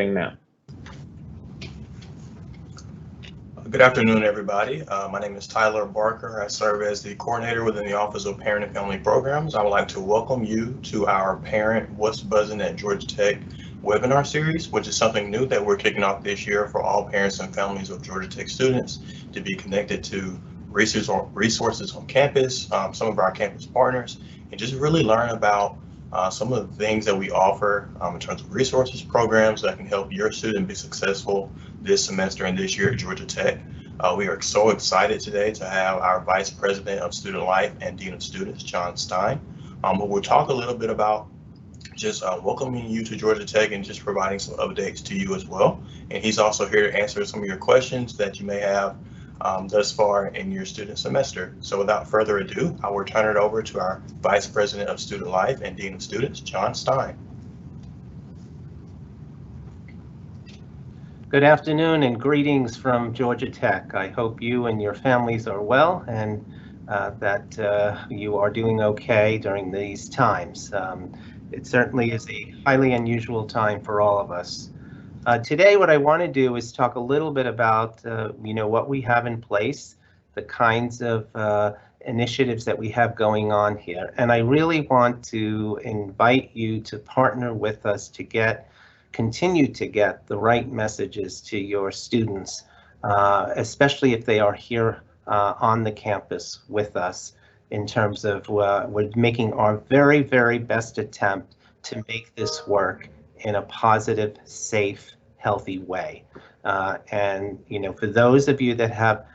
Now. Good afternoon, everybody. My name is Tyler Barker. I serve as the coordinator within the Office of Parent and Family Programs. I would like to welcome you to our Parent What's Buzzin' at Georgia Tech webinar series, which is something new that we're kicking off this year for all parents and families of Georgia Tech students to be connected to resources on campus, some of our campus partners, and just really learn about some of the things that we offer in terms of resources, programs that can help your student be successful this semester and this year at Georgia Tech. We are so excited today to have our Vice President of Student Life and Dean of Students, John Stein, who will talk a little bit about just welcoming you to Georgia Tech and just providing some updates to you as well. And he's also here to answer some of your questions that you may have thus far in your student semester. So without further ado, I will turn it over to our Vice President of Student Life and Dean of Students, John Stein. Good afternoon and greetings from Georgia Tech. I hope you and your families are well and that you are doing okay during these times. It certainly is a highly unusual time for all of us. Today, what I want to do is talk a little bit about what we have in place, the kinds of initiatives that we have going on here. And I really want to invite you to partner with us to continue to get the right messages to your students, especially if they are here on the campus with us, in terms of we're making our very, very best attempt to make this work in a positive, safe, healthy way. And for those of you that have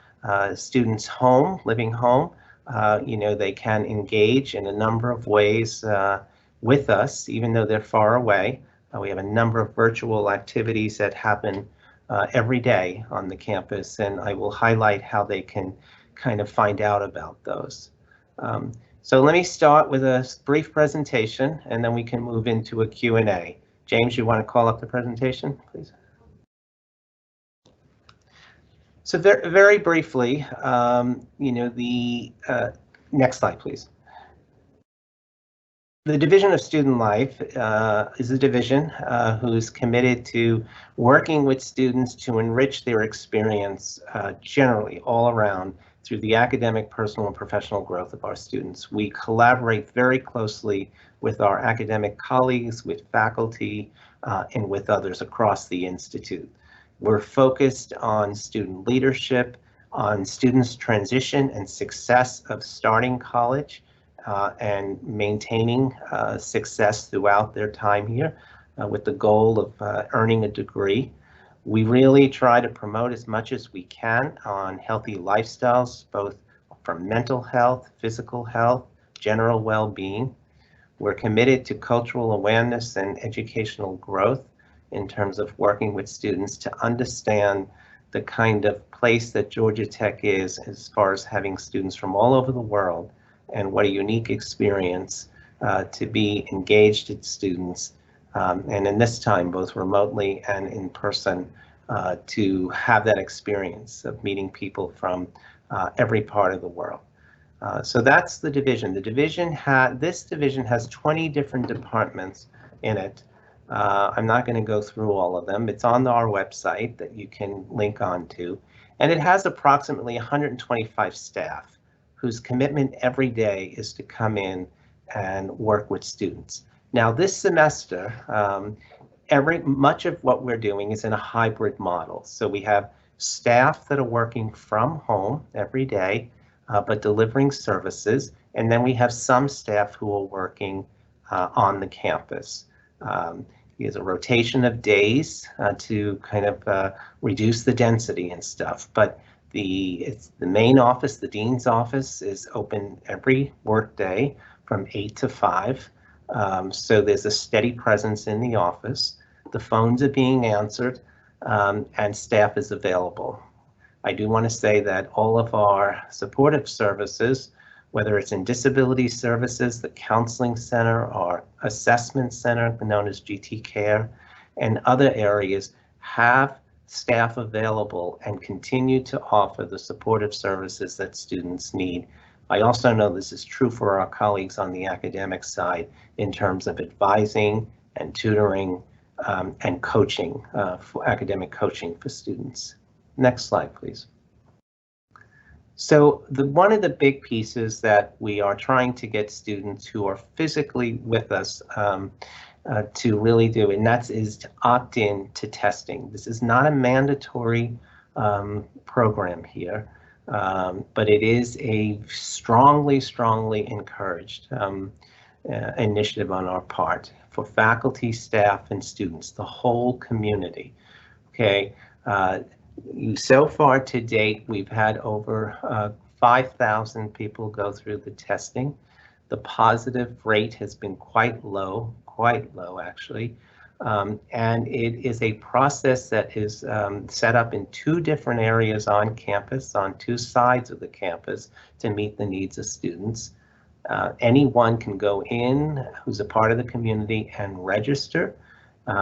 students living home, they can engage in a number of ways with us, even though they're far away. We have a number of virtual activities that happen every day on the campus, and I will highlight how they can kind of find out about those. So let me start with a brief presentation, and then we can move into a Q&A. James, you want to call up the presentation, please? So very briefly, next slide, please. The Division of Student Life is a division who's committed to working with students to enrich their experience generally all around through the academic, personal, and professional growth of our students. We collaborate very closely with our academic colleagues, with faculty, and with others across the Institute. We're focused on student leadership, on students' transition and success of starting college, and maintaining success throughout their time here with the goal of earning a degree. We really try to promote as much as we can on healthy lifestyles, both from mental health, physical health, general well-being. We're committed to cultural awareness and educational growth in terms of working with students to understand the kind of place that Georgia Tech is as far as having students from all over the world, and what a unique experience to be engaged as students, and in this time, both remotely and in person, to have that experience of meeting people from every part of the world. So that's the division. This division has 20 different departments in it. I'm not going to go through all of them. It's on our website that you can link on to, and it has approximately 125 staff whose commitment every day is to come in and work with students. Now this semester, much of what we're doing is in a hybrid model. So we have staff that are working from home every day, but delivering services. And then we have some staff who are working on the campus. There's a rotation of days to kind of reduce the density and stuff. But the main office, the dean's office, is open every work day from 8 to 5. So there's a steady presence in the office. The phones are being answered, and staff is available. I do want to say that all of our supportive services, whether it's in disability services, the counseling center, our assessment center known as GT Care, and other areas, have staff available and continue to offer the supportive services that students need. I also know this is true for our colleagues on the academic side in terms of advising and tutoring and coaching, for academic coaching for students. Next slide, please. So one of the big pieces that we are trying to get students who are physically with us to really do, and that is to opt in to testing. This is not a mandatory program here, but it is a strongly encouraged initiative on our part for faculty, staff, and students, the whole community. Okay. So far to date, we've had over 5,000 people go through the testing. The positive rate has been quite low actually. And it is a process that is set up in 2 different areas on campus, on 2 sides of the campus, to meet the needs of students. Anyone can go in who's a part of the community and register.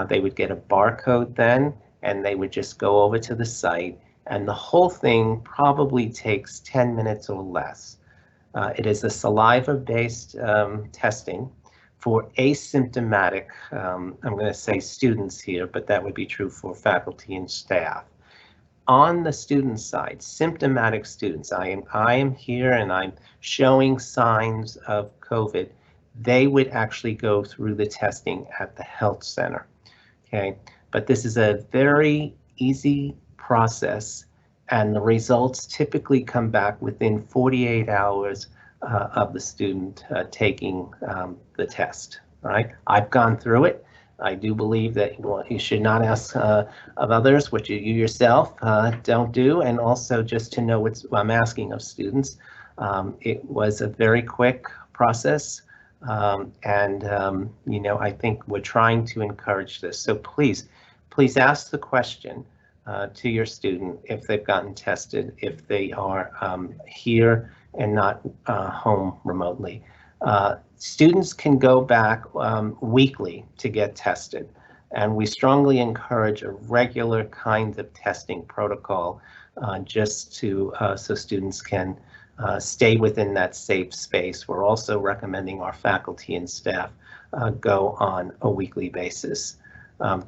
They would get a barcode then, and they would just go over to the site, and the whole thing probably takes 10 minutes or less. It is a saliva-based testing for asymptomatic, I'm going to say students here, but that would be true for faculty and staff. On the student side, symptomatic students, I am here and I'm showing signs of COVID. They would actually go through the testing at the health center. Okay, but this is a very easy process, and the results typically come back within 48 hours of the student taking the test. All right, I've gone through it. I do believe that you should not ask of others what you yourself don't do, and also just to know what I'm asking of students. It was a very quick process, and you know, I think we're trying to encourage this. So please ask the question to your student if they've gotten tested, if they are here and not home remotely. Students can go back weekly to get tested, and we strongly encourage a regular kind of testing protocol just to so students can stay within that safe space. We're also recommending our faculty and staff go on a weekly basis.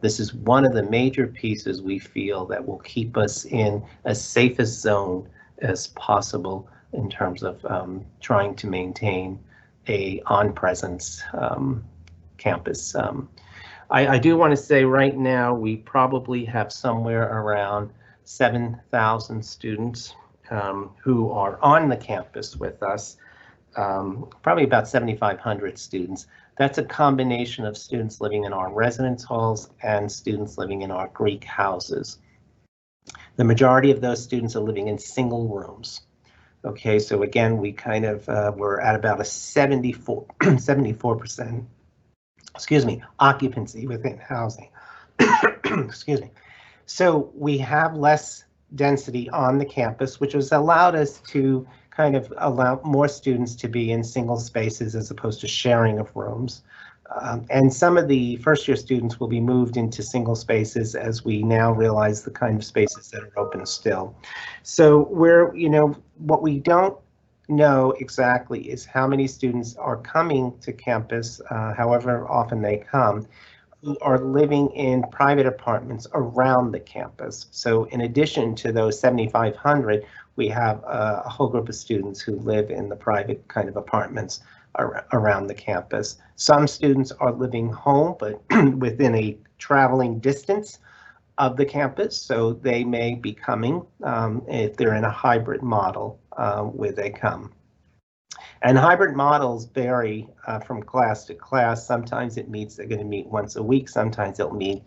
This is one of the major pieces we feel that will keep us in as safest zone as possible in terms of trying to maintain a on-presence campus. I do want to say right now we probably have somewhere around 7,000 students who are on the campus with us, probably about 7,500 students. That's a combination of students living in our residence halls and students living in our Greek houses. The majority of those students are living in single rooms. Okay, so again, we kind of we're at about a 74%, excuse me, occupancy within housing. Excuse me. So we have less density on the campus, which has allowed us to kind of allow more students to be in single spaces as opposed to sharing of rooms. And some of the first year students will be moved into single spaces as we now realize the kind of spaces that are open still. So we're, you know, what we don't know exactly is how many students are coming to campus, however often they come, who are living in private apartments around the campus. So in addition to those 7,500, we have a whole group of students who live in the private kind of apartments around the campus. Some students are living home, but within a traveling distance of the campus, so they may be coming if they're in a hybrid model where they come. And hybrid models vary from class to class. Sometimes they're going to meet once a week. Sometimes they'll meet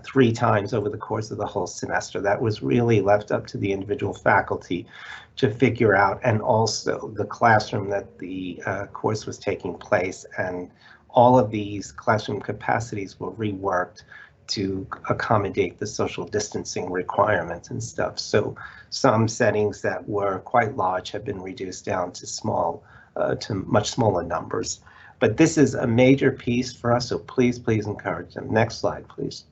3 times over the course of the whole semester. That was really left up to the individual faculty to figure out, and also the classroom that the course was taking place. And all of these classroom capacities were reworked to accommodate the social distancing requirements and stuff. So some settings that were quite large have been reduced down to to much smaller numbers. But this is a major piece for us, so please encourage them. Next slide, please.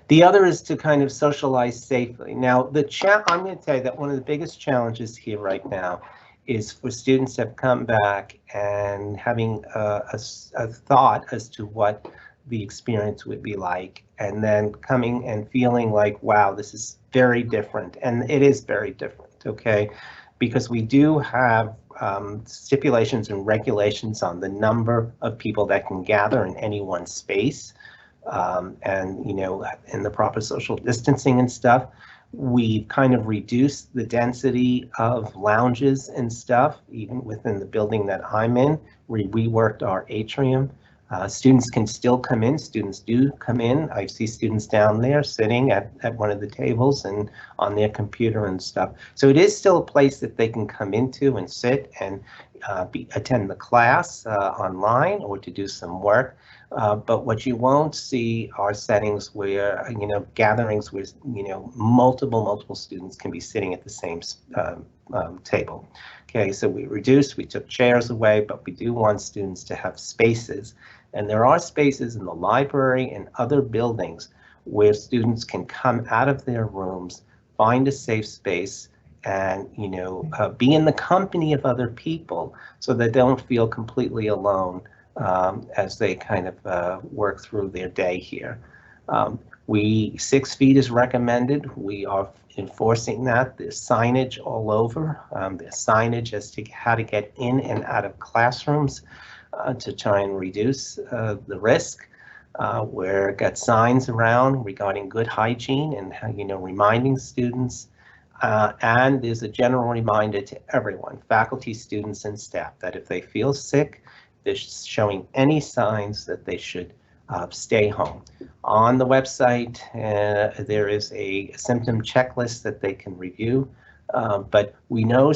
The other is to kind of socialize safely. Now, I'm going to tell you that one of the biggest challenges here right now is for students to have come back and having a thought as to what the experience would be like, and then coming and feeling like, wow, this is very different. And it is very different, okay? Because we do have stipulations and regulations on the number of people that can gather in any one space, and, you know, in the proper social distancing and stuff. We've kind of reduced the density of lounges and stuff, even within the building that I'm in. We reworked our atrium. Students can still come in. Students do come in. I see students down there sitting at one of the tables and on their computer and stuff. So it is still a place that they can come into and sit and attend the class online or to do some work. But what you won't see are settings where, you know, gatherings where, you know, multiple students can be sitting at the same table. Okay, so we took chairs away, but we do want students to have spaces. And there are spaces in the library and other buildings where students can come out of their rooms, find a safe space, and, you know, be in the company of other people so they don't feel completely alone as they kind of work through their day here. 6 feet is recommended. We are enforcing that. There's signage all over. There's signage as to how to get in and out of classrooms to try and reduce the risk. We've got signs around regarding good hygiene and how, you know, reminding students. And there's a general reminder to everyone, faculty, students, and staff, that if they feel sick, they're showing any signs that they should stay home. On the website, there is a symptom checklist that they can review, but we know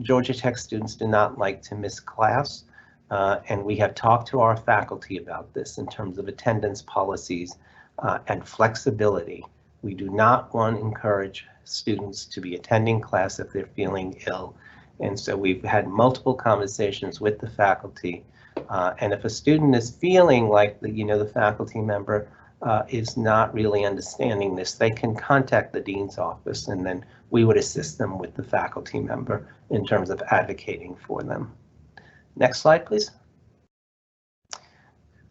Georgia Tech students do not like to miss class, and we have talked to our faculty about this in terms of attendance policies and flexibility. We do not want to encourage students to be attending class if they're feeling ill, and so we've had multiple conversations with the faculty. And if a student is feeling like the faculty member is not really understanding this, they can contact the dean's office, and then we would assist them with the faculty member in terms of advocating for them. Next slide, please.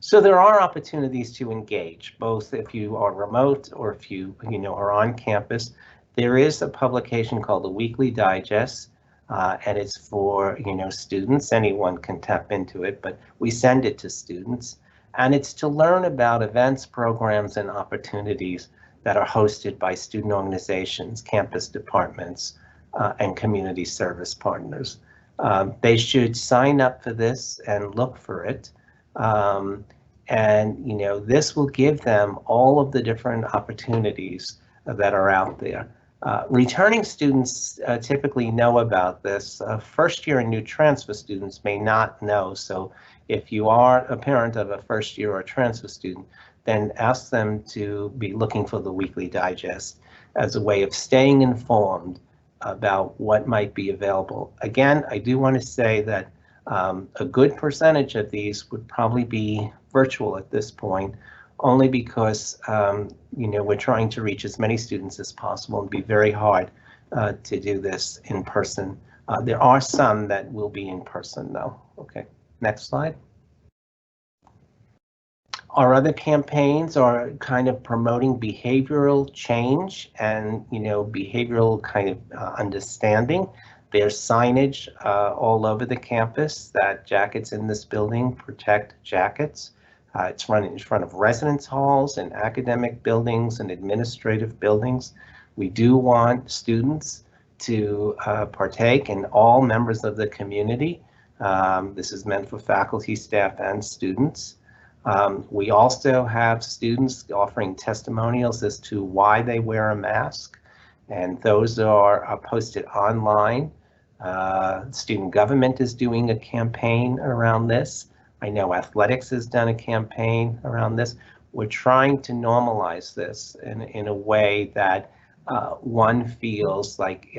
So there are opportunities to engage, both if you are remote or if you are on campus. There is a publication called the Weekly Digest. And it's for students. Anyone can tap into it, but we send it to students, and it's to learn about events, programs, and opportunities that are hosted by student organizations, campus departments, and community service partners. They should sign up for this and look for it, and this will give them all of the different opportunities that are out there. Returning students typically know about this. First year and new transfer students may not know. So if you are a parent of a first year or transfer student, then ask them to be looking for the Weekly Digest as a way of staying informed about what might be available. Again, I do want to say that a good percentage of these would probably be virtual at this point, only because we're trying to reach as many students as possible and be very hard to do this in person. There are some that will be in person though. Okay, next slide. Our other campaigns are kind of promoting behavioral change and behavioral kind of understanding. There's signage all over the campus that jackets in this building protect jackets. It's running in front of residence halls and academic buildings and administrative buildings. We do want students to partake, and all members of the community. This is meant for faculty, staff, and students. We also have students offering testimonials as to why they wear a mask, and those are posted online. Student government is doing a campaign around this. I know athletics has done a campaign around this. We're trying to normalize this in a way that one feels like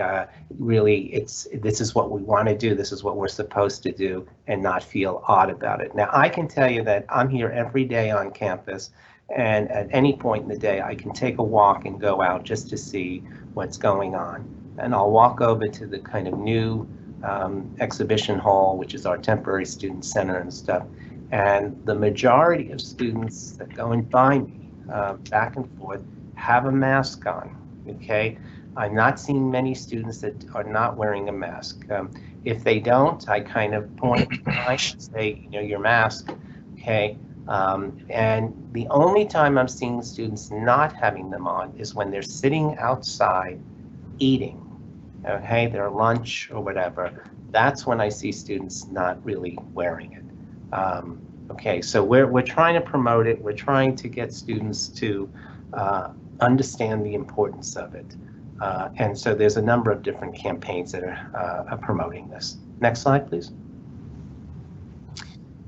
really this is what we want to do, this is what we're supposed to do, and not feel odd about it. Now, I can tell you that I'm here every day on campus, and at any point in the day, I can take a walk and go out just to see what's going on. And I'll walk over to the kind of new exhibition hall, which is our temporary student center and stuff. And the majority of students that go and find me back and forth have a mask on, okay? I'm not seeing many students that are not wearing a mask. If they don't, I kind of point and say, you know, your mask, okay? And the only time I'm seeing students not having them on is when they're sitting outside eating, okay, their lunch or whatever. That's when I see students not really wearing it. Okay, so we're trying to promote it. We're trying to get students to understand the importance of it. And so there's a number of different campaigns that are promoting this. Next slide, please.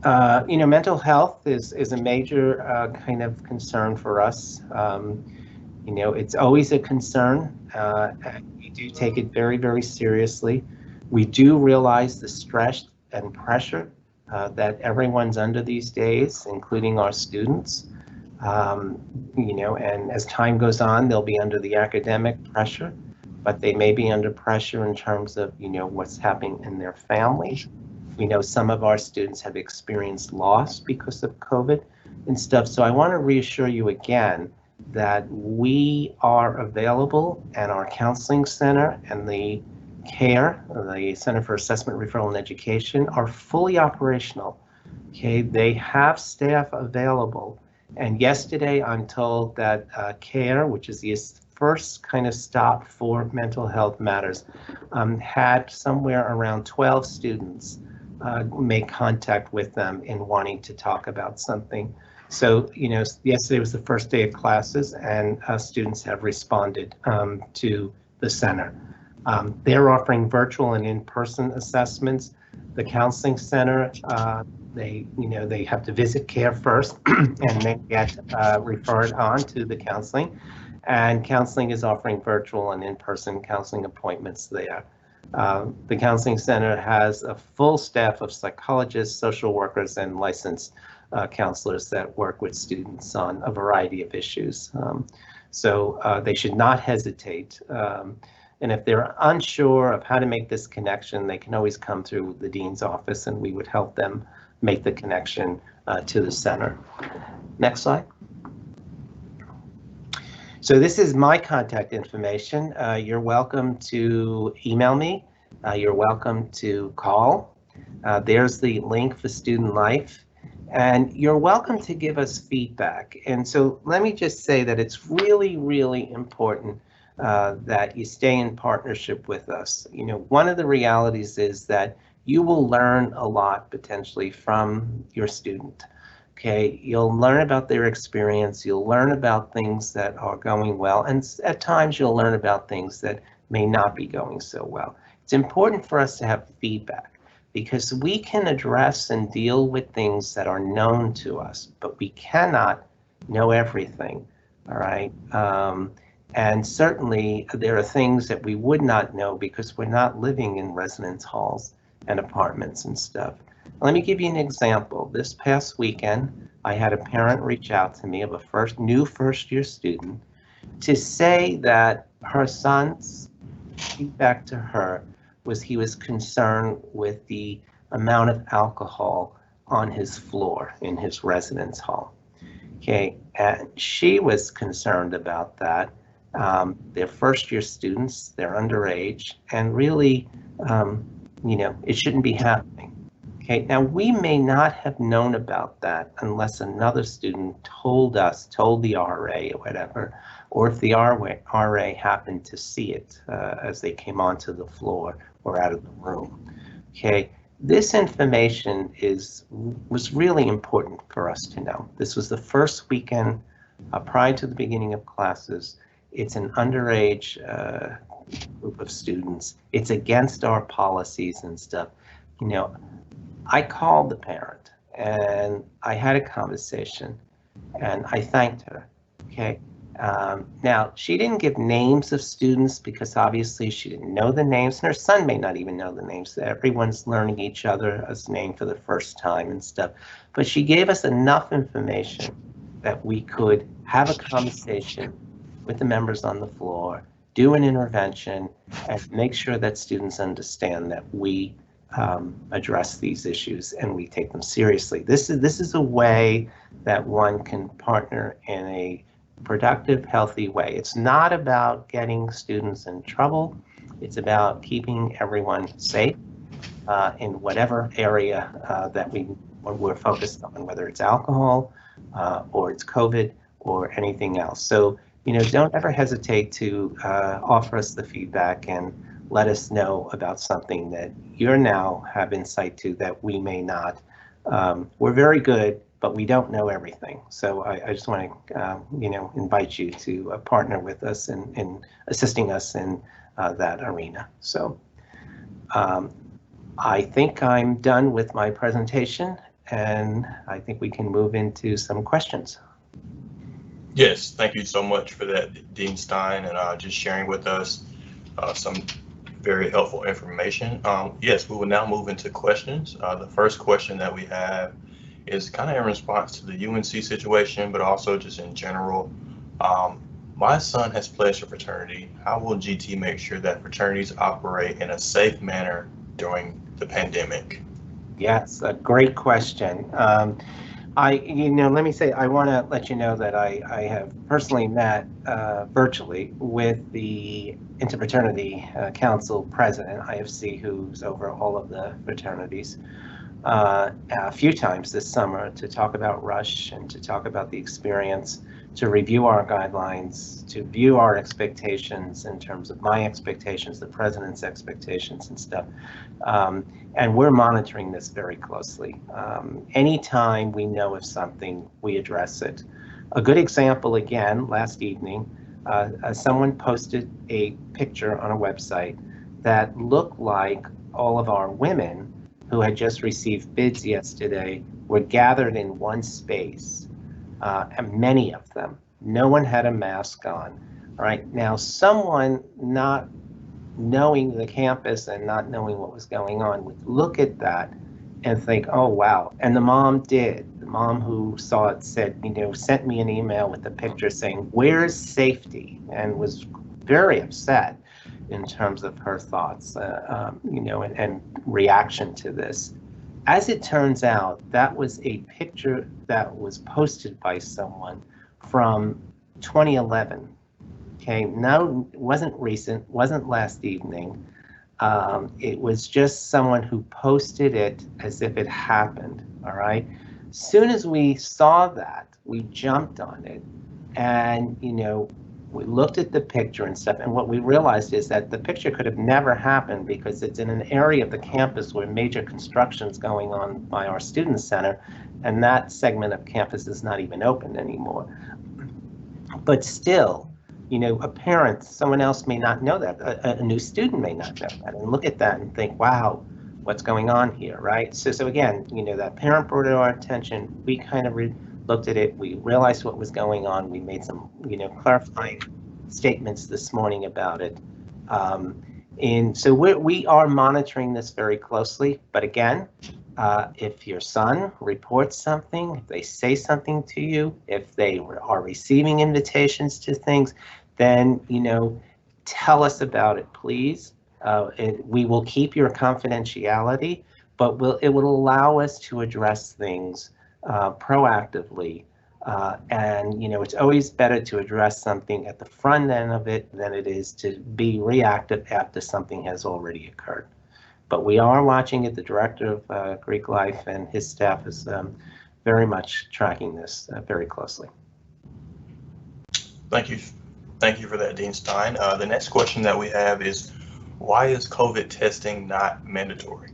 You know, mental health is a major kind of concern for us. You know, it's always a concern. We do take it very, very seriously. We do realize the stress and pressure that everyone's under these days, including our students. You know, and as time goes on, they'll be under the academic pressure, but they may be under pressure in terms of, you know, what's happening in their families. We know some of our students have experienced loss because of COVID and stuff. So I want to reassure you again that we are available, and our counseling center and the CARE, the Center for Assessment, Referral, and Education, are fully operational. Okay, they have staff available. And yesterday I'm told that CARE, which is the first kind of stop for mental health matters, had somewhere around 12 students make contact with them in wanting to talk about something. So, you know, yesterday was the first day of classes, and students have responded to the center. They're offering virtual and in-person assessments. The counseling center, they have to visit CARE first and then get referred on to the counseling. And counseling is offering virtual and in-person counseling appointments there. The counseling center has a full staff of psychologists, social workers, and licensed counselors that work with students on a variety of issues. So they should not hesitate. And if they're unsure of how to make this connection, they can always come through the dean's office, and we would help them make the connection to the center. Next slide. So this is my contact information. You're welcome to email me. You're welcome to call. There's the link for Student Life. And you're welcome to give us feedback. And so let me just say that it's really, really important that you stay in partnership with us. You know, one of the realities is that you will learn a lot potentially from your student. Okay, you'll learn about their experience, you'll learn about things that are going well, and at times you'll learn about things that may not be going so well. It's important for us to have feedback because we can address and deal with things that are known to us, but we cannot know everything, all right? And certainly there are things that we would not know because we're not living in residence halls and apartments and stuff. Let me give you an example. This past weekend, I had a parent reach out to me of a new first-year student to say that her son's feedback to her was he was concerned with the amount of alcohol on his floor in his residence hall. Okay, and she was concerned about that. They're first-year students, they're underage, and really, you know, it shouldn't be happening. Okay, now we may not have known about that unless another student told the RA or whatever, or if the RA happened to see it as they came onto the floor or out of the room. Okay, this information was really important for us to know. This was the first weekend prior to the beginning of classes. It's an underage group of students. It's against our policies and stuff. You know, I called the parent and I had a conversation and I thanked her, okay? Now, she didn't give names of students because obviously she didn't know the names, and her son may not even know the names. Everyone's learning each other's name for the first time and stuff. But she gave us enough information that we could have a conversation with the members on the floor, do an intervention, and make sure that students understand that we address these issues, and we take them seriously. This is a way that one can partner in a productive, healthy way. It's not about getting students in trouble. It's about keeping everyone safe in whatever area that we're focused on, whether it's alcohol or it's COVID or anything else. So, don't ever hesitate to offer us the feedback and let us know about something that you now have insight to that we may not. We're very good, but we don't know everything. So I just want to, invite you to partner with us in assisting us in that arena. So I think I'm done with my presentation, and I think we can move into some questions. Yes, thank you so much for that, Dean Stein, and just sharing with us some very helpful information. Yes, we will now move into questions. The first question that we have is kind of in response to the UNC situation, but also just in general. My son has pledged a fraternity. How will GT make sure that fraternities operate in a safe manner during the pandemic? Yes, a great question. Let me say, I want to let you know that I have personally met virtually with the Interfraternity Council President, IFC, who's over all of the fraternities, a few times this summer to talk about Rush and to talk about the experience, to review our guidelines, to view our expectations in terms of my expectations, the president's expectations and stuff. And we're monitoring this very closely. Anytime we know of something, we address it. A good example, again, last evening, someone posted a picture on a website that looked like all of our women who had just received bids yesterday were gathered in one space, and many of them. No one had a mask on. All right, now someone not knowing the campus and not knowing what was going on would look at that and think, oh, wow. And the mom did. The mom who saw it said, sent me an email with a picture saying, where's safety? And was very upset in terms of her thoughts, and reaction to this. As it turns out, that was a picture that was posted by someone from 2011. Okay, no, it wasn't recent, wasn't last evening. It was just someone who posted it as if it happened, all right? Soon as we saw that, we jumped on it, and, we looked at the picture and stuff, and what we realized is that the picture could have never happened because it's in an area of the campus where major construction's going on by our student center, and that segment of campus is not even open anymore. But still, a parent, someone else may not know that, a new student may not know that, and look at that and think, wow, what's going on here, right? So again, that parent brought it to our attention, we kind of looked at it, we realized what was going on, we made some, clarifying statements this morning about it. And so we are monitoring this very closely, but again, if your son reports something, if they say something to you, if they are receiving invitations to things, then, tell us about it, please. We will keep your confidentiality, but it will allow us to address things proactively. And, it's always better to address something at the front end of it than it is to be reactive after something has already occurred. But we are watching it. The director of Greek Life and his staff is very much tracking this very closely. Thank you. Thank you for that, Dean Stein. The next question that we have is, why is COVID testing not mandatory?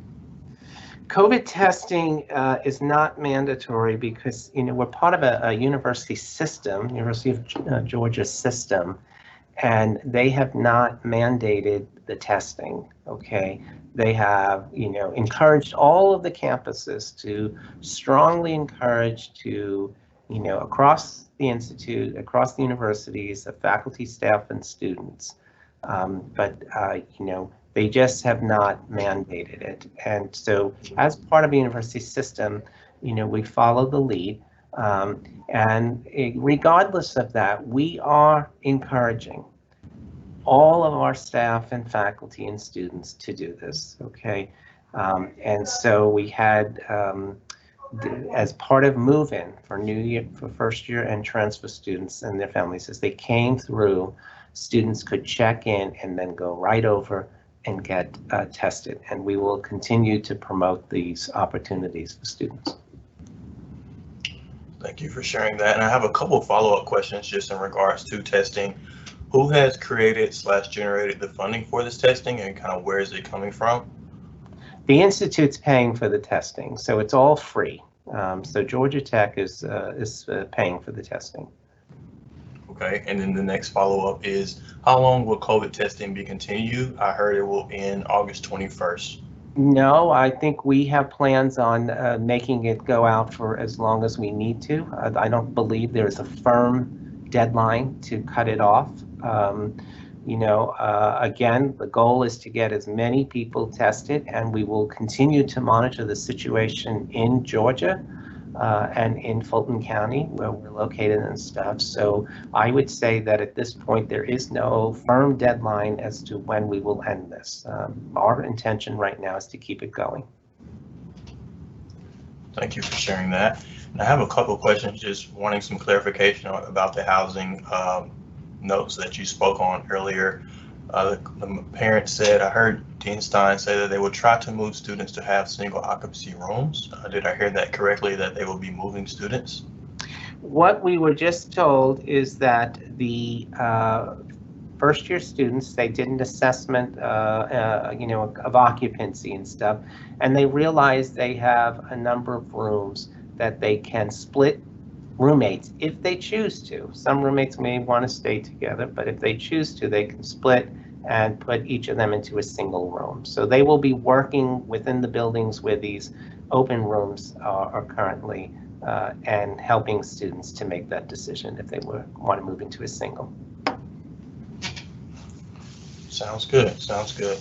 COVID testing is not mandatory because, we're part of a university system, University of Georgia system, and they have not mandated the testing, okay? They have, encouraged all of the campuses to strongly encourage to, across the institute, across the universities, the faculty, staff, and students. But they just have not mandated it. And so as part of the university system, we follow the lead. And regardless of that, we are encouraging all of our staff and faculty and students to do this, okay? And so we had, as part of move-in for new year, for first year entrance for students and their families, as they came through, students could check in and then go right over and get tested. And we will continue to promote these opportunities for students. Thank you for sharing that. And I have a couple of follow-up questions just in regards to testing. Who has created/generated the funding for this testing, and kind of where is it coming from? The Institute's paying for the testing, so it's all free. So Georgia Tech is paying for the testing. Okay, and then the next follow-up is, how long will COVID testing be continued? I heard it will end August 21st. No, I think we have plans on making it go out for as long as we need to. I don't believe there's a firm deadline to cut it off. Again, the goal is to get as many people tested, and we will continue to monitor the situation in Georgia and in Fulton County, where we're located and stuff. So I would say that at this point, there is no firm deadline as to when we will end this. Our intention right now is to keep it going. Thank you for sharing that. And I have a couple of questions, just wanting some clarification about the housing notes that you spoke on earlier. The parent said, I heard Dean Stein say that they will try to move students to have single occupancy rooms. Did I hear that correctly, that they will be moving students? What we were just told is that the first year students, they did an assessment, of occupancy and stuff, and they realized they have a number of rooms that they can split roommates if they choose to. Some roommates may want to stay together, but if they choose to, they can split and put each of them into a single room. So they will be working within the buildings where these open rooms are currently and helping students to make that decision if they want to move into a single. Sounds good. Sounds good.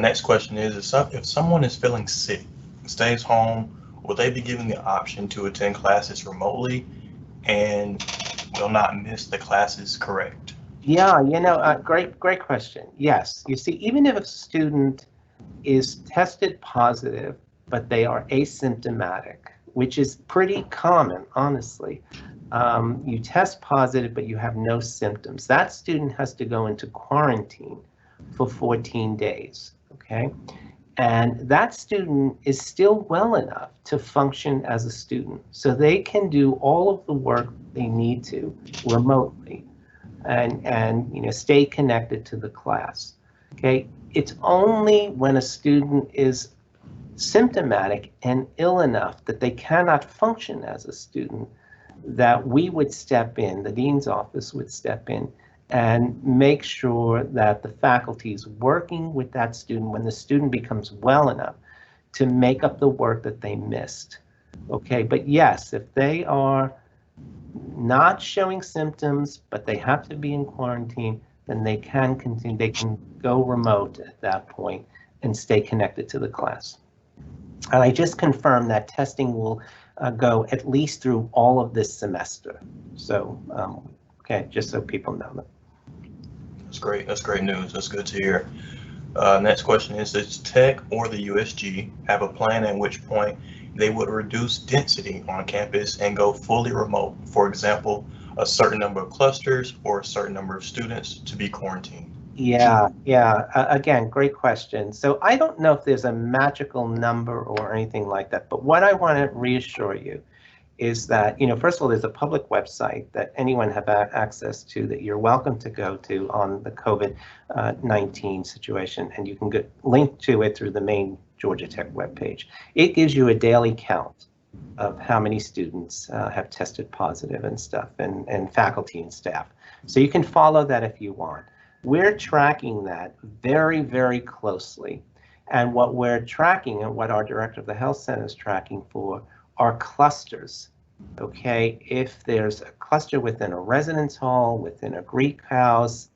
Next question is, if someone is feeling sick, stays home, will they be given the option to attend classes remotely and will not miss the classes, correct? Yeah, great question. Yes, you see, even if a student is tested positive, but they are asymptomatic, which is pretty common, honestly. You test positive, but you have no symptoms. That student has to go into quarantine for 14 days, okay? And that student is still well enough to function as a student. So they can do all of the work they need to remotely and stay connected to the class, okay? It's only when a student is symptomatic and ill enough that they cannot function as a student that we would step in, the dean's office would step in and make sure that the faculty is working with that student when the student becomes well enough to make up the work that they missed. Okay, but yes, if they are not showing symptoms, but they have to be in quarantine, then they can continue, they can go remote at that point and stay connected to the class. And I just confirmed that testing will go at least through all of this semester. So, okay, just so people know that. That's great. That's great news. That's good to hear. Next question is, does Tech or the USG have a plan at which point they would reduce density on campus and go fully remote? For example, a certain number of clusters or a certain number of students to be quarantined? Yeah. Again, great question. So I don't know if there's a magical number or anything like that, but what I want to reassure you is that, first of all, there's a public website that anyone have access to that you're welcome to go to on the COVID-19 situation, and you can get linked to it through the main Georgia Tech webpage. It gives you a daily count of how many students have tested positive and stuff, and faculty and staff. So you can follow that if you want. We're tracking that very, very closely. And what we're tracking and what our director of the health center is tracking for are clusters, okay? If there's a cluster within a residence hall, within a Greek house,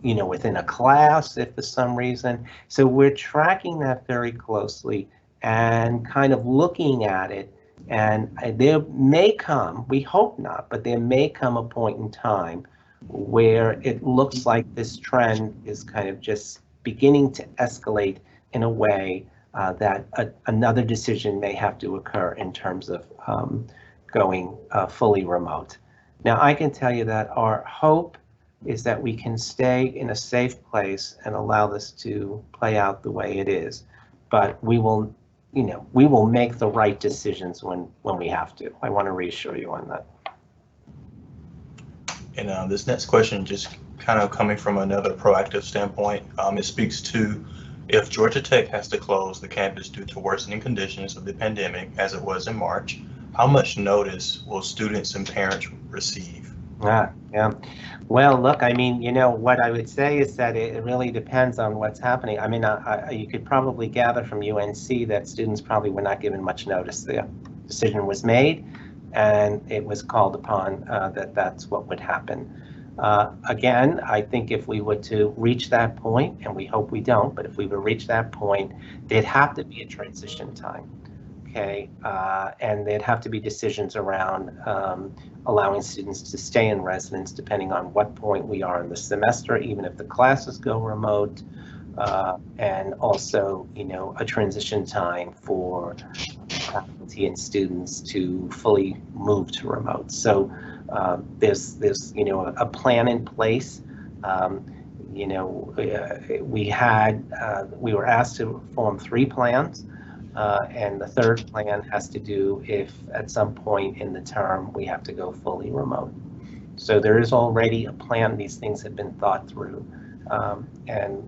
within a class, if for some reason. So we're tracking that very closely and kind of looking at it. And there may come, we hope not, but there may come a point in time where it looks like this trend is kind of just beginning to escalate in a way that another decision may have to occur in terms of going fully remote. Now, I can tell you that our hope is that we can stay in a safe place and allow this to play out the way it is. But we will, we will make the right decisions when we have to. I want to reassure you on that. And this next question, just kind of coming from another proactive standpoint, it speaks to if Georgia Tech has to close the campus due to worsening conditions of the pandemic, as it was in March, how much notice will students and parents receive? Yeah. Well, look, I mean, what I would say is that it really depends on what's happening. I mean, you could probably gather from UNC that students probably were not given much notice. The decision was made, and it was called upon that that's what would happen. Again, I think if we were to reach that point, and we hope we don't, but if we were to reach that point, there'd have to be a transition time. Okay, and there'd have to be decisions around allowing students to stay in residence depending on what point we are in the semester, even if the classes go remote, and also, a transition time for faculty and students to fully move to remote. So there's a plan in place. We were asked to form 3 plans. And the third plan has to do if at some point in the term we have to go fully remote. So there is already a plan. These things have been thought through, and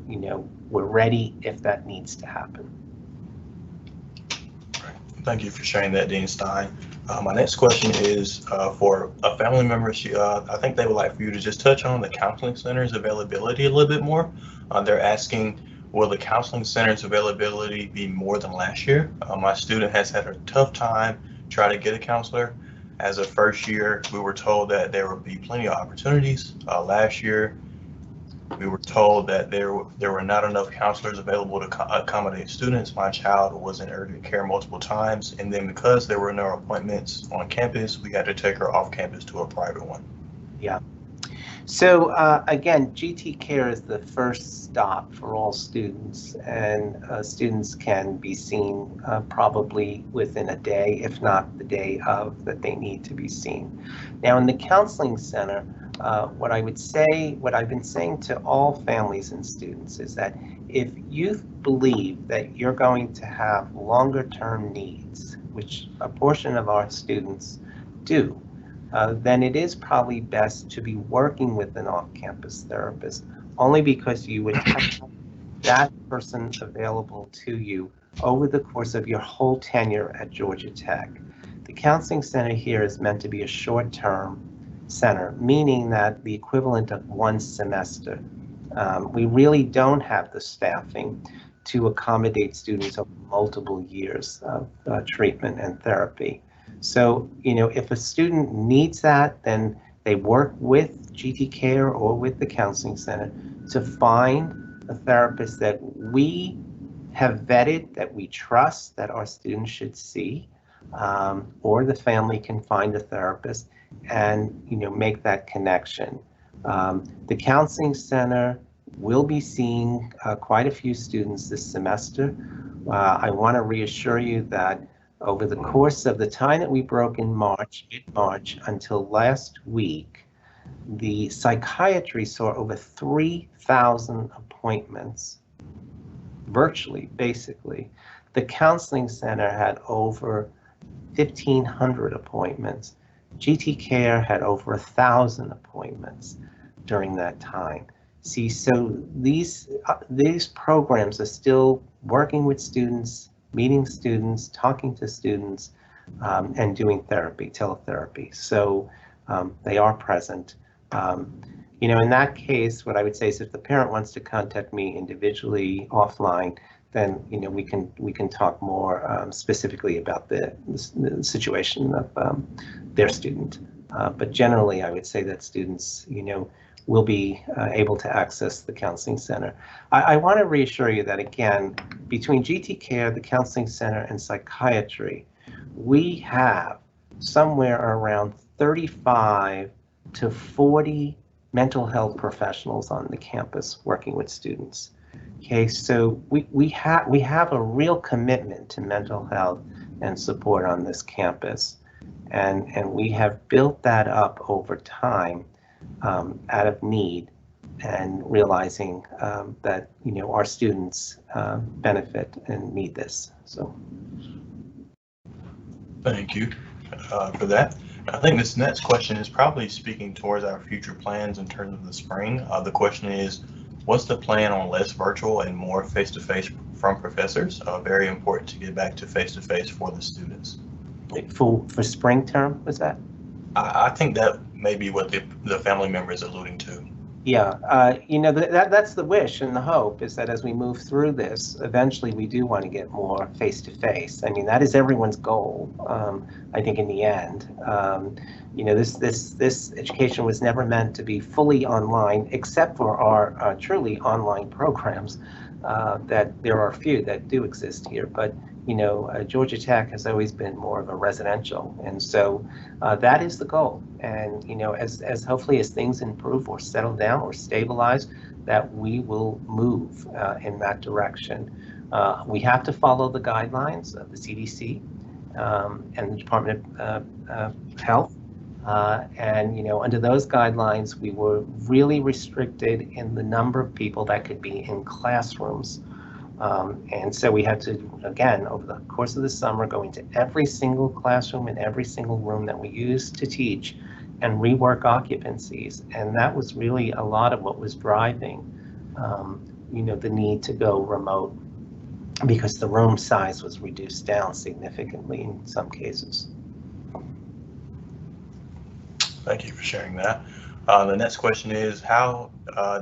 we're ready if that needs to happen. Thank you for sharing that, Dean Stein. My next question is for a family member. I think they would like for you to just touch on the counseling center's availability a little bit more. They're asking, will the counseling center's availability be more than last year? My student has had a tough time trying to get a counselor. As a first year, we were told that there would be plenty of opportunities. Last year, we were told that there were not enough counselors available to accommodate students. My child was in urgent care multiple times, and then because there were no appointments on campus, we had to take her off campus to a private one. Yeah. So again, GT Care is the first stop for all students, and students can be seen probably within a day, if not the day of that they need to be seen. Now in the counseling center, what I've been saying to all families and students is that if you believe that you're going to have longer term needs, which a portion of our students do, then it is probably best to be working with an off-campus therapist, only because you would have that person available to you over the course of your whole tenure at Georgia Tech. The counseling center here is meant to be a short-term center, meaning that the equivalent of 1 semester. We really don't have the staffing to accommodate students over multiple years of treatment and therapy. So, if a student needs that, then they work with GT Care or with the counseling center to find a therapist that we have vetted, that we trust, that our students should see, or the family can find a therapist and, make that connection. The counseling center will be seeing quite a few students this semester. I want to reassure you that over the course of the time that we broke in mid-March until last week, the psychiatry saw over 3,000 appointments, virtually, basically. The counseling center had over 1,500 appointments. GT Care had over 1,000 appointments during that time. See, so these programs are still working with students, meeting students, talking to students, and doing teletherapy. So they are present. In that case, what I would say is if the parent wants to contact me individually offline, then we can talk more specifically about the situation of their student. But generally, I would say that students, will be able to access the counseling center. I want to reassure you that, again, between GT Care, the counseling center, and psychiatry, we have somewhere around 35 to 40 mental health professionals on the campus working with students. Okay, so we have a real commitment to mental health and support on this campus, and we have built that up over time out of need and realizing that our students benefit and need this. So Thank you for that. I think this next question is probably speaking towards our future plans in terms of the spring. The question is, what's the plan on less virtual and more face-to-face from professors? Very important to get back to face-to-face for the students. for spring term, was that? I think that may be what the family member is alluding to. Yeah, that's the wish and the hope, is that as we move through this, eventually we do want to get more face-to-face. I mean, that is everyone's goal, I think, in the end. This education was never meant to be fully online, except for our truly online programs, that there are a few that do exist here. But Georgia Tech has always been more of a residential, and so that is the goal. And as hopefully as things improve or settle down or stabilize, that we will move in that direction. We have to follow the guidelines of the CDC and the Department of Health. And under those guidelines, we were really restricted in the number of people that could be in classrooms. And so we had to, again, over the course of the summer, go into every single classroom and every single room that we use to teach and rework occupancies. And that was really a lot of what was driving, the need to go remote, because the room size was reduced down significantly in some cases. Thank you for sharing that. The next question is, how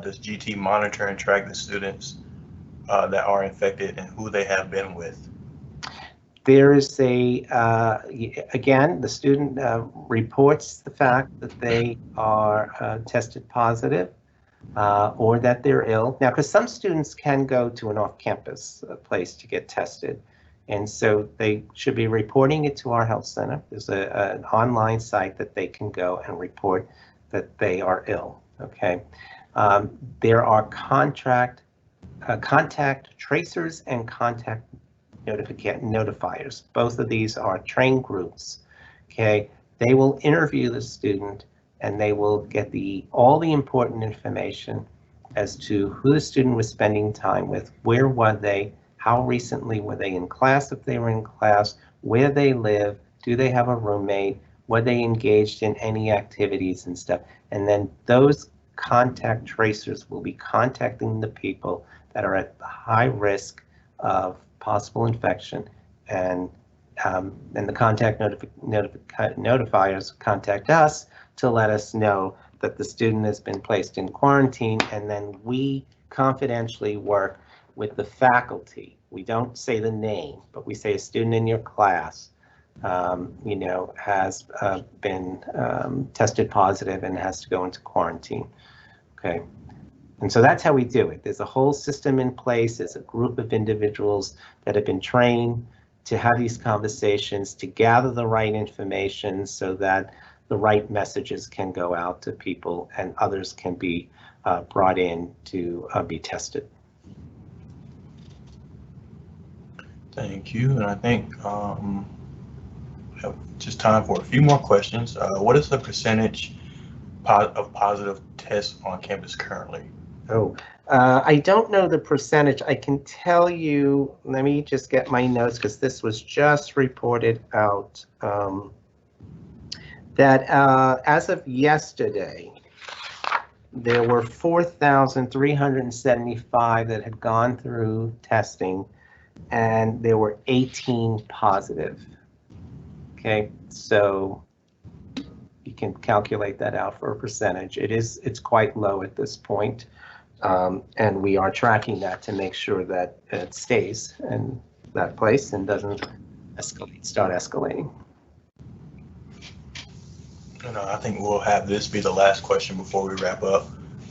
does GT monitor and track the students that are infected and who they have been with? There is again, the student reports the fact that they are tested positive or that they're ill. Now, because some students can go to an off-campus place to get tested, and so they should be reporting it to our health center. There's an online site that they can go and report that they are ill, okay? There are contact tracers and contact notifiers. Both of these are trained groups, okay? They will interview the student and they will get all the important information as to who the student was spending time with, where were they, how recently were they in class, if they were in class, where they live, do they have a roommate, were they engaged in any activities and stuff. And then those contact tracers will be contacting the people that are at high risk of possible infection, and the contact notifiers contact us to let us know that the student has been placed in quarantine, and then we confidentially work with the faculty. We don't say the name, but we say a student in your class has been tested positive and has to go into quarantine, okay? And so that's how we do it. There's a whole system in place. There's a group of individuals that have been trained to have these conversations, to gather the right information so that the right messages can go out to people and others can be brought in to be tested. Thank you. And I think we have just time for a few more questions. What is the percentage of positive tests on campus currently? Oh, I don't know the percentage. I can tell you, let me just get my notes because this was just reported out, that as of yesterday, there were 4,375 that had gone through testing, and there were 18 positive. Okay, so you can calculate that out for a percentage. It's quite low at this point. And we are tracking that to make sure that it stays in that place and doesn't start escalating. And I think we'll have this be the last question before we wrap up.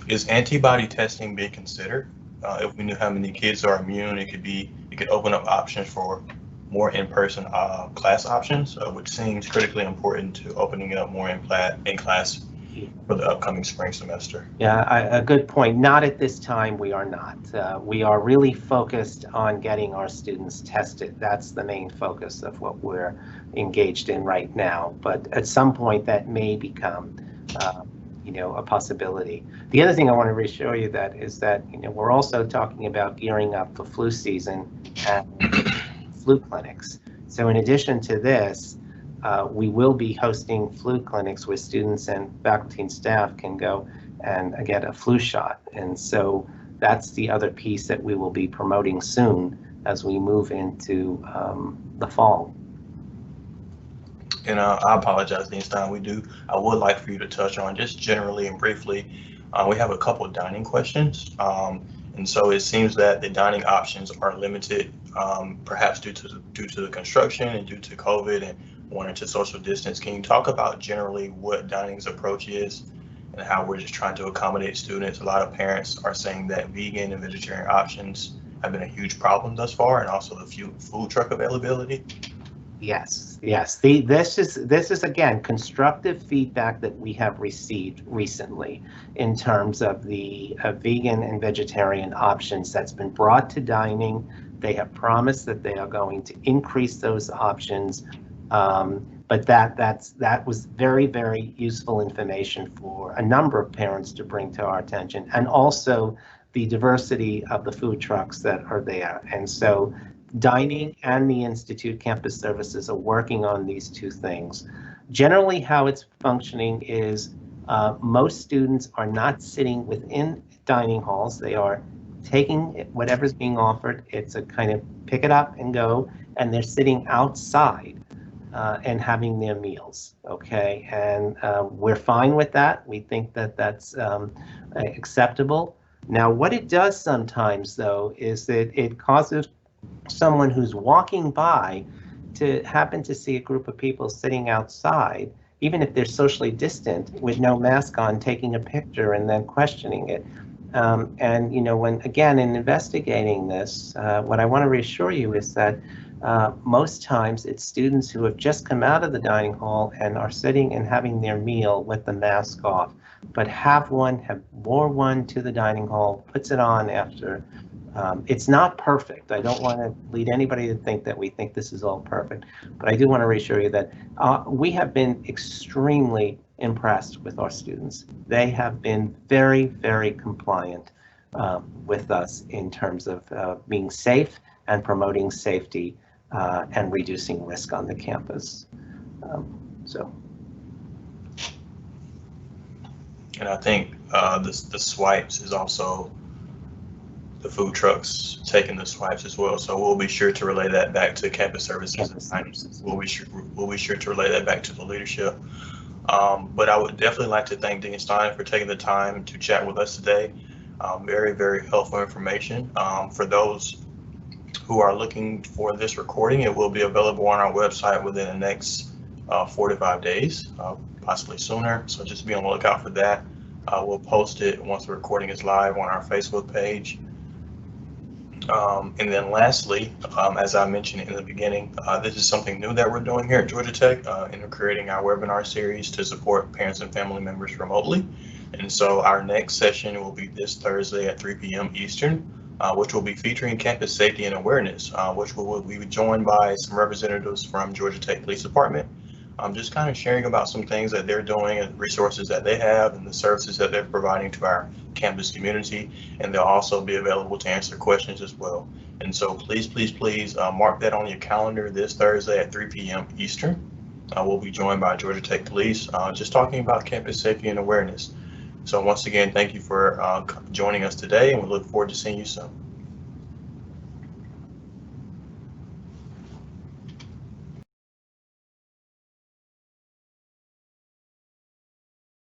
Is antibody testing being considered? If we knew how many kids are immune, it could open up options for more in-person class options, which seems critically important to opening up more in-class for the upcoming spring semester. Yeah, a good point. Not at this time, we are not. We are really focused on getting our students tested. That's the main focus of what we're engaged in right now. But at some point, that may become, a possibility. The other thing I want to reassure you that is that, we're also talking about gearing up for flu season and flu clinics. So in addition to this, we will be hosting flu clinics where students and faculty and staff can go and get a flu shot. And so that's the other piece that we will be promoting soon as we move into the fall. And I apologize, Dean Stein. I would like for you to touch on just generally and briefly. We have a couple of dining questions. And so it seems that the dining options are limited, perhaps due to the construction and due to COVID and wanting to social distance. Can you talk about generally what dining's approach is and how we're just trying to accommodate students? A lot of parents are saying that vegan and vegetarian options have been a huge problem thus far, and also the food truck availability. Yes. This is again constructive feedback that we have received recently in terms of the vegan and vegetarian options that's been brought to dining. They have promised that they are going to increase those options, but that was very, very useful information for a number of parents to bring to our attention, and also the diversity of the food trucks that are there. And so dining and the Institute Campus Services are working on these two things. Generally, how it's functioning is most students are not sitting within dining halls. They are taking whatever's being offered. It's a kind of pick it up and go, and they're sitting outside and having their meals, okay? And we're fine with that. We think that that's acceptable. Now, what it does sometimes, though, is that it causes someone who's walking by to happen to see a group of people sitting outside, even if they're socially distant with no mask on, taking a picture and then questioning it. And when again in investigating this, what I want to reassure you is that most times it's students who have just come out of the dining hall and are sitting and having their meal with the mask off, but have wore one to the dining hall, puts it on after. It's not perfect. I don't want to lead anybody to think that we think this is all perfect, but I do want to reassure you that we have been extremely impressed with our students. They have been very, very compliant with us in terms of being safe and promoting safety and reducing risk on the campus. And I think the swipes is also the food trucks taking the swipes as well. So we'll be sure to relay that back to campus services. We'll be sure to relay that back to the leadership. But I would definitely like to thank Dean Stein for taking the time to chat with us today. Very, very helpful information. For those who are looking for this recording, it will be available on our website within the next 4 to 5 days, possibly sooner. So just be on the lookout for that. We'll post it once the recording is live on our Facebook page. And then lastly, as I mentioned in the beginning, this is something new that we're doing here at Georgia Tech, and we're creating our webinar series to support parents and family members remotely. And so our next session will be this Thursday at 3 p.m. Eastern, which will be featuring campus safety and awareness, which will be joined by some representatives from Georgia Tech Police Department. Just kind of sharing about some things that they're doing and resources that they have and the services that they're providing to our campus community. And they'll also be available to answer questions as well. And so please mark that on your calendar this Thursday at 3 p.m. Eastern. We'll be joined by Georgia Tech Police, just talking about campus safety and awareness. So once again, thank you for joining us today, and we look forward to seeing you soon.